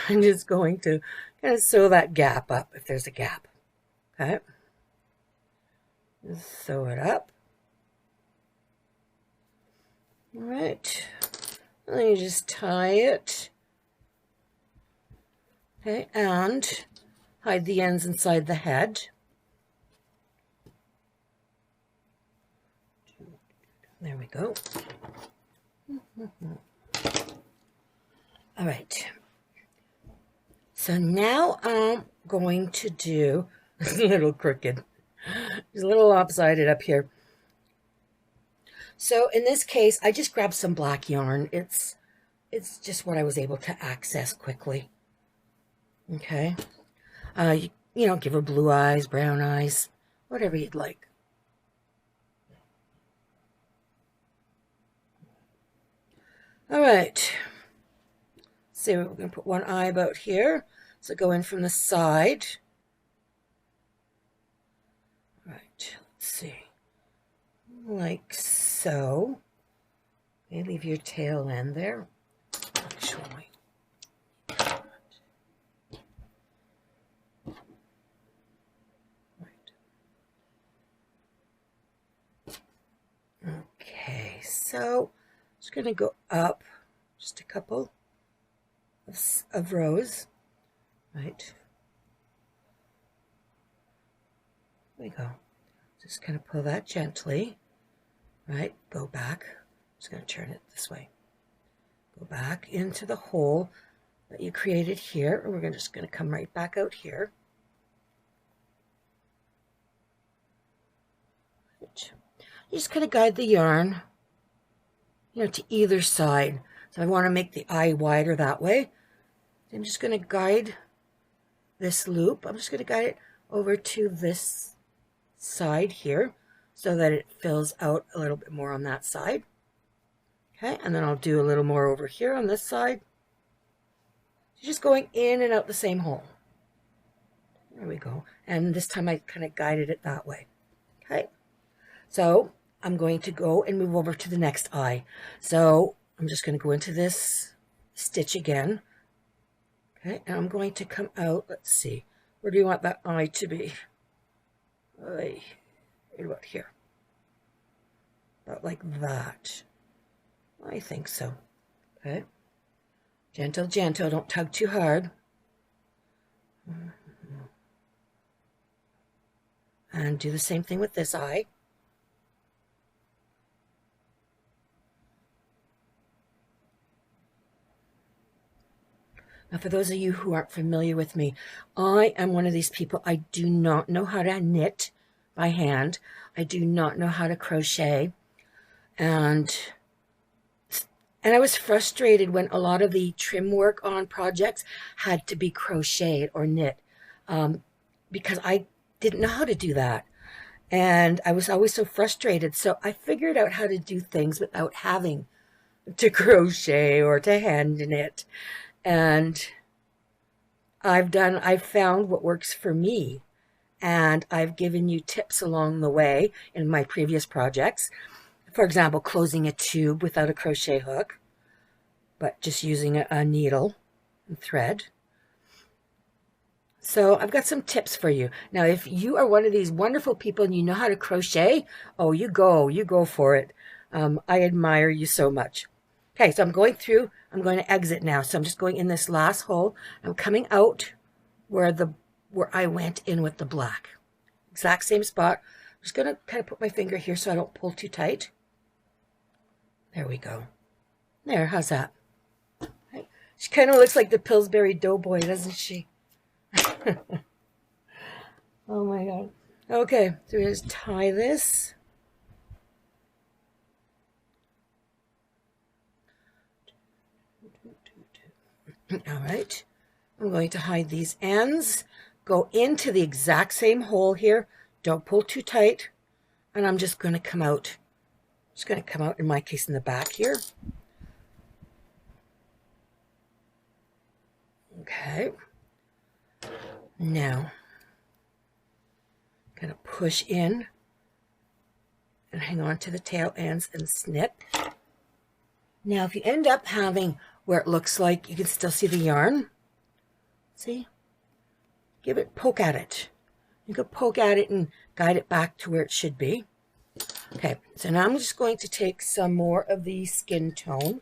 I'm just going to kind of sew that gap up if there's a gap. Okay. Just sew it up. All right. And then you just tie it. Okay, and hide the ends inside the head. There we go. All right. So now I'm going to do, it's a little crooked. It's a little lopsided up here. So in this case, I just grabbed some black yarn. It's just what I was able to access quickly. Okay. You know, give her blue eyes, brown eyes, whatever you'd like. All right. So we're going to put one eye about here. So go in from the side. All right. Let's see. Like so. Okay, leave your tail end there. Actually. Right. Okay, so just going to go up just a couple of rows, right? There we go. Just kind of pull that gently, right? Go back. I'm just going to turn it this way. Go back into the hole that you created here, and we're just going to come right back out here. You just kind of guide the yarn, to either side. So I want to make the eye wider that way. I'm just going to guide this loop. I'm just going to guide it over to this side here so that it fills out a little bit more on that side. Okay, and then I'll do a little more over here on this side. Just going in and out the same hole. There we go. And this time I kind of guided it that way. Okay, so I'm going to go and move over to the next eye. So I'm just going to go into this stitch again. Okay, and I'm going to come out. Let's see. Where do you want that eye to be? Right about here. About like that. I think so. Okay. Gentle, gentle. Don't tug too hard. And do the same thing with this eye. Now, for those of you who aren't familiar with me, I am one of these people. I do not know how to knit by hand. I do not know how to crochet. And I was frustrated when a lot of the trim work on projects had to be crocheted or knit because I didn't know how to do that. And I was always so frustrated. So I figured out how to do things without having to crochet or to hand knit. And I've found what works for me. And I've given you tips along the way in my previous projects. For example, closing a tube without a crochet hook, but just using a needle and thread. So I've got some tips for you. Now, if you are one of these wonderful people and you know how to crochet, oh, you go for it. I admire you so much. Okay, so I'm going to exit now. So I'm just going in this last hole. I'm coming out where I went in with the black. Exact same spot. I'm just going to kind of put my finger here so I don't pull too tight. There we go. There, how's that? Right. She kind of looks like the Pillsbury Doughboy, doesn't she? Oh my God. Okay, so we just tie this. All right. I'm going to hide these ends. Go into the exact same hole here. Don't pull too tight. And I'm just going to come out. Just going to come out, in my case, in the back here. Okay. Now, I'm going to push in and hang on to the tail ends and snip. Now, if you end up having where it looks like you can still see the yarn, see? Poke at it. You can poke at it and guide it back to where it should be. Okay, so now I'm just going to take some more of the skin tone.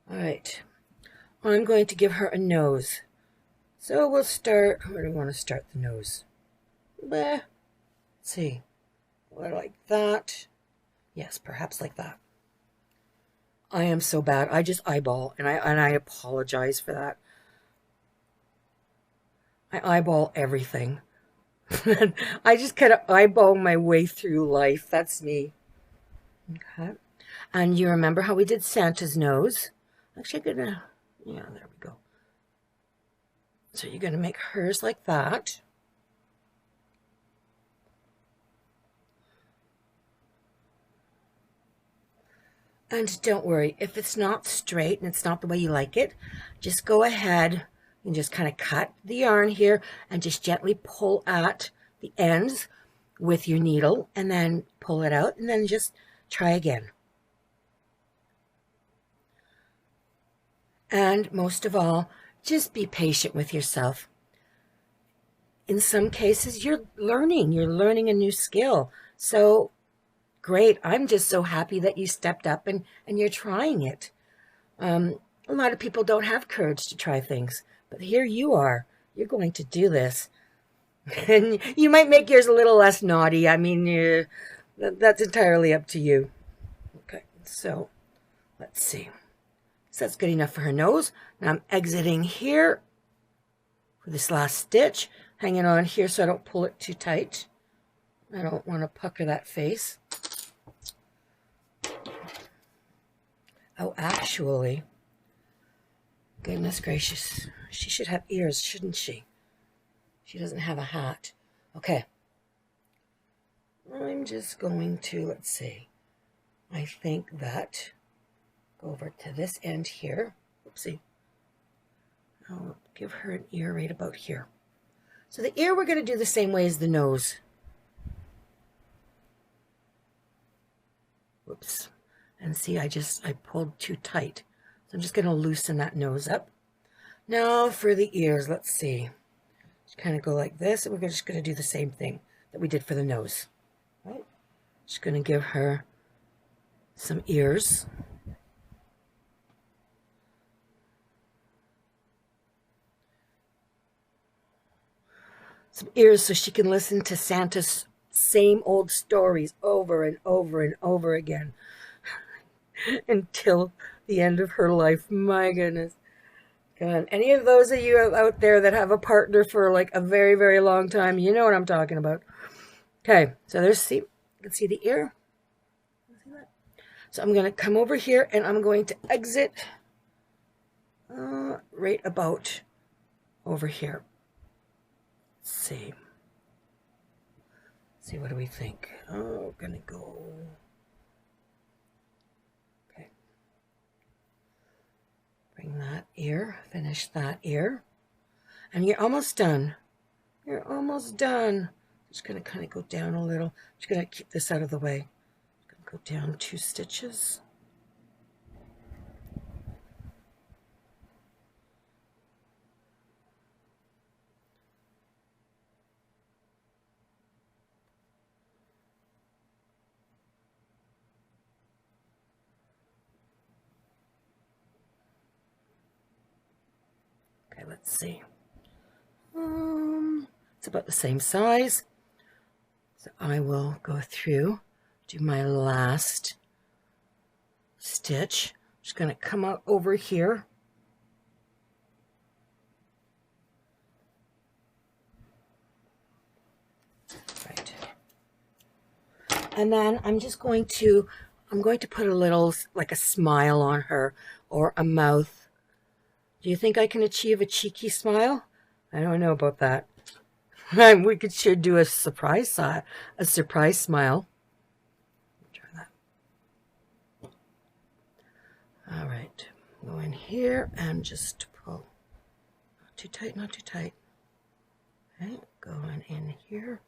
All right, I'm going to give her a nose. So we'll start, where do we want to start the nose? Let's see, like that. Yes, perhaps like that. I am so bad. I just eyeball, and I apologize for that. I eyeball everything. I just kind of eyeball my way through life. That's me. Okay. And you remember how we did Santa's nose? Actually, I'm gonna, yeah, there we go. So you're gonna make hers like that. And don't worry, if it's not straight and it's not the way you like it, just go ahead and just kind of cut the yarn here and just gently pull at the ends with your needle and then pull it out and then just try again. And most of all, just be patient with yourself. In some cases, you're learning a new skill. So great. I'm just so happy that you stepped up and you're trying it. A lot of people don't have courage to try things, But here you are. You're going to do this. And you might make yours a little less naughty. I mean, that's entirely up to you. Okay, so let's see. So that's good enough for her nose. Now I'm exiting here for this last stitch, hanging on here so I don't pull it too tight. I don't want to pucker that face. Oh, actually, goodness gracious, she should have ears, shouldn't she? She doesn't have a hat. Okay. I'm just going to, let's see. I think that, go over to this end here. Oopsie. I'll give her an ear right about here. So the ear we're going to do the same way as the nose. Whoops. And see, I pulled too tight. So I'm just going to loosen that nose up. Now for the ears, let's see. Just kind of go like this, and we're just going to do the same thing that we did for the nose. Right? Just going to give her some ears. Some ears so she can listen to Santa's same old stories over and over and over again until the end of her life. My goodness. Come on. Any of those of you out there that have a partner for like a very, very long time, you know what I'm talking about. Okay, so there's, you can see the ear. See that? So I'm going to come over here and I'm going to exit right about over here. Let's see. What do we think? Oh, I'm going to go. Okay. Bring that ear, finish that ear. And you're almost done. You're almost done. Just going to kind of go down a little. Just going to keep this out of the way. Go down 2 stitches. Okay, let's see. It's about the same size. So I will go through, do my last stitch. Just going to come out over here. Right. And then I'm going to put a little, like a smile on her, or a mouth. Do you think I can achieve a cheeky smile? I don't know about that. We could sure do a surprise smile. Try that. All right, go in here and just pull. Not too tight, not too tight. Okay, going in here.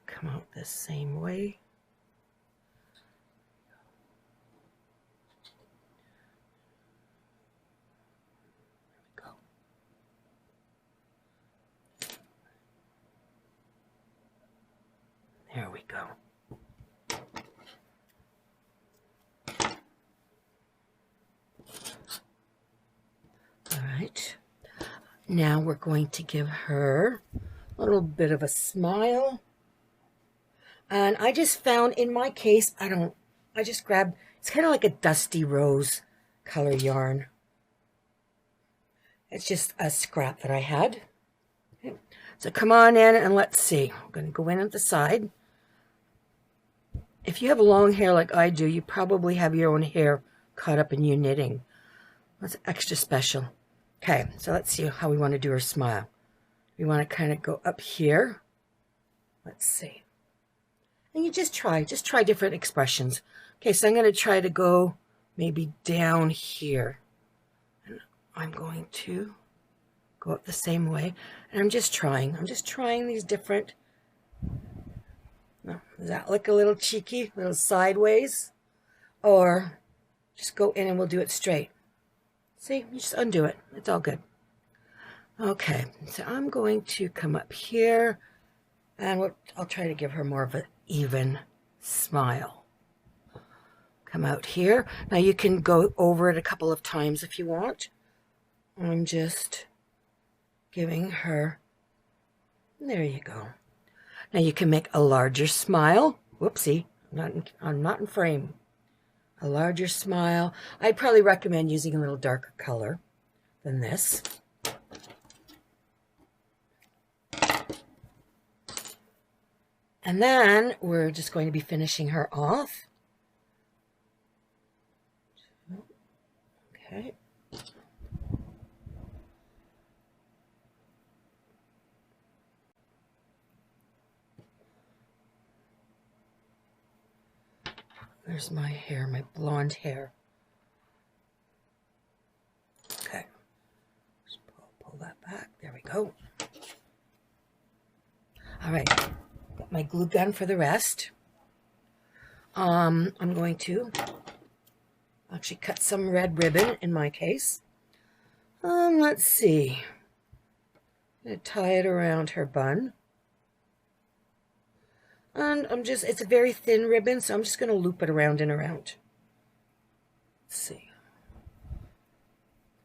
Come out the same way. There we go. All right. Now we're going to give her a little bit of a smile. And I just found in my case, I just grabbed, it's kind of like a dusty rose color yarn. It's just a scrap that I had. Okay. So come on in and let's see. I'm going to go in at the side. If you have long hair like I do, you probably have your own hair caught up in your knitting. That's extra special. Okay, so let's see how we want to do our smile. We want to kind of go up here. Let's see. And you just try different expressions. Okay, so I'm going to try to go maybe down here. And I'm going to go up the same way. And I'm just trying these different. Now, does that look a little cheeky, a little sideways? Or just go in and we'll do it straight. See, you just undo it. It's all good. Okay, so I'm going to come up here and I'll try to give her more of an even smile. Come out here. Now you can go over it a couple of times if you want. I'm just giving her, there you go. Now you can make a larger smile. Whoopsie, I'm not in frame. A larger smile. I'd probably recommend using a little darker color than this. And then we're just going to be finishing her off. Okay. There's my hair, my blonde hair. Okay. Just pull that back. There we go. All right. Got my glue gun for the rest. I'm going to actually cut some red ribbon in my case. Let's see. I'm going to tie it around her bun. And it's a very thin ribbon, so I'm just going to loop it around and around. Let's see.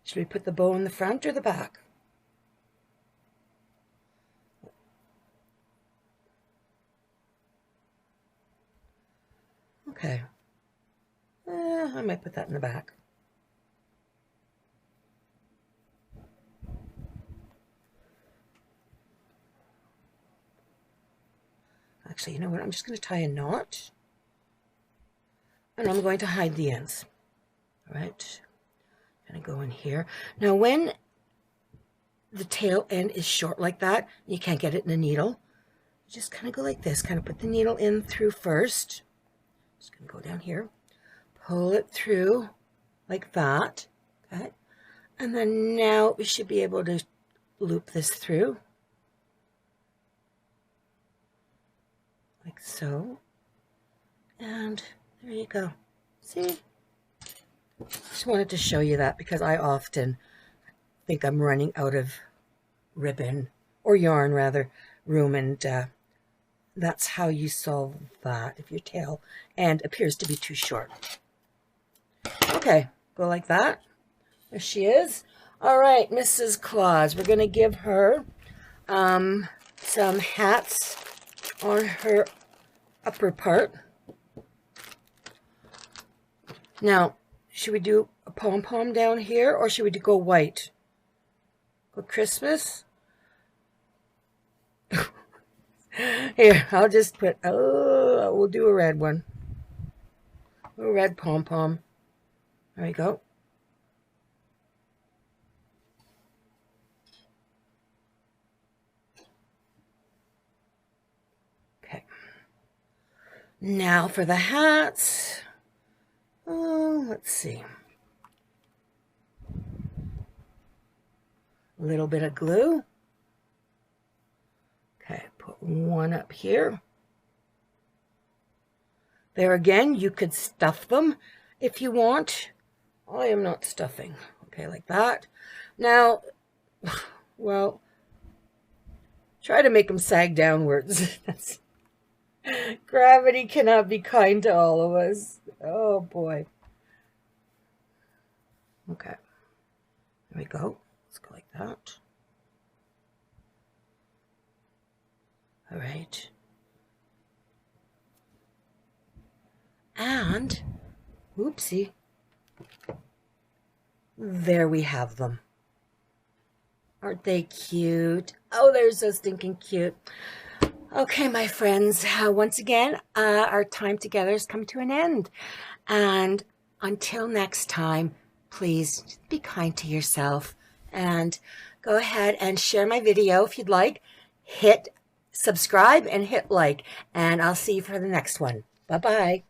Should we put the bow in the front or the back? Okay. I might put that in the back. Actually, you know what? I'm just going to tie a knot. And I'm going to hide the ends. All right. I'm going to go in here. Now, when the tail end is short like that, you can't get it in a needle, you just kind of go like this. Kind of put the needle in through first. Just going to go down here. Pull it through like that. Okay. And then now we should be able to loop this through. Like so. And there you go. See? Just wanted to show you that because I often think I'm running out of ribbon, or yarn rather, room, and that's how you solve that if your tail end appears to be too short. Okay, go like that. There she is. All right, Mrs. Claus, we're going to give her some hats on her upper part. Now, should we do a pom-pom down here, or should we go white? Go Christmas? Here, I'll just put, we'll do a red one. A red pom-pom. There we go. Okay. Now for the hats. Oh, let's see. A little bit of glue. Okay, put one up here. There again, you could stuff them if you want. I am not stuffing. Okay, like that. Now, well, try to make them sag downwards. Gravity cannot be kind to all of us. Oh boy. Okay. There we go. Let's go like that. All right. And, oopsie, there we have them. Aren't they cute? Oh, they're so stinking cute. Okay, my friends, once again, our time together has come to an end. And until next time, please be kind to yourself and go ahead and share my video if you'd like. Hit subscribe and hit like, and I'll see you for the next one. Bye-bye.